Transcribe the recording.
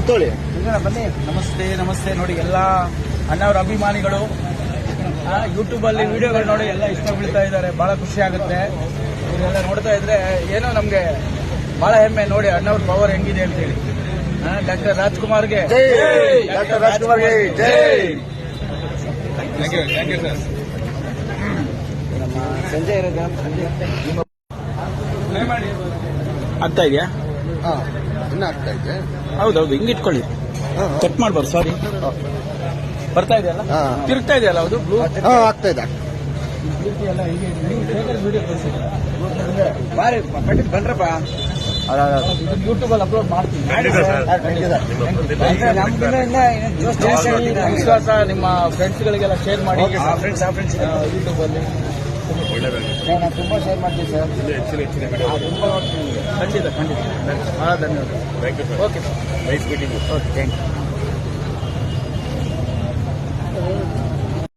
ಕೂತ್ಕೊಳ್ಳಿ. ಬನ್ನಿ. ನಮಸ್ತೆ ನಮಸ್ತೆ. ನೋಡಿ ಎಲ್ಲ ಅಣ್ಣವ್ರ ಅಭಿಮಾನಿಗಳು ಯೂಟ್ಯೂಬಲ್ಲಿ ವಿಡಿಯೋಗಳು ನೋಡಿ ಎಲ್ಲ ಇಷ್ಟ ಬೀಳ್ತಾ ಇದ್ದಾರೆ. ಬಹಳ ಖುಷಿ ಆಗುತ್ತೆ ಇವರೆಲ್ಲ ನೋಡ್ತಾ ಇದ್ರೆ. ಏನೋ ನಮ್ಗೆ ಬಹಳ ಹೆಮ್ಮೆ ನೋಡಿ ಅಣ್ಣವ್ರ ಪವರ್ ಹೆಂಗಿದೆ ಅಂತ ಹೇಳಿ. ಡಾಕ್ಟರ್ ರಾಜ್ಕುಮಾರ್ಗೆ ಜೈ. ಡಾಕ್ಟರ್ ರಾಜ್ಕುಮಾರ್ಗೆ ಜೈ. ಸಂಜಯ್ ಆಗ್ತಾ ಇದೆಯಾ? ಇನ್ನ ಆಗ್ತಾ ಇದೆ. ಹೌದೌದು, ಹಿಂಗೆ ಇಟ್ಕೊಳ್ಳಿ, ಕಟ್ ಮಾಡ್ಬಾರ್ದು. ಸಾರಿ, ಬರ್ತಾ ಇದೆಯಲ್ಲ, ತಿರುಗ್ತಾ ಇದೆಯಲ್ಲ, ಹೌದು ಬ್ಲೂ ಆಗ್ತಾ ಇದೆ. ಎಲ್ಲ ಹೀಗೆ ವಿಡಿಯೋ ಬಾರಿ ಪಂಡಿತ್ ಬನ್ರಪ್ಪ. ಯೂಟ್ಯೂಬಲ್ಲಿ ಅಪ್ಲೋಡ್ ಮಾಡ್ತೀನಿ. ವಿಶ್ವಾಸ ನಿಮ್ಮ ಫ್ರೆಂಡ್ಸ್ಗಳಿಗೆಲ್ಲ ಶೇರ್ ಮಾಡಿ. ಯೂಟ್ಯೂಬಲ್ಲಿ ನಾನು ತುಂಬಾ ಶೇರ್ ಮಾಡ್ತೀನಿ ಸರ್. ಖಂಡಿತ ಖಂಡಿತ. ಬಹಳ ಧನ್ಯವಾದ. Okay, nice meeting. Okay, thank you.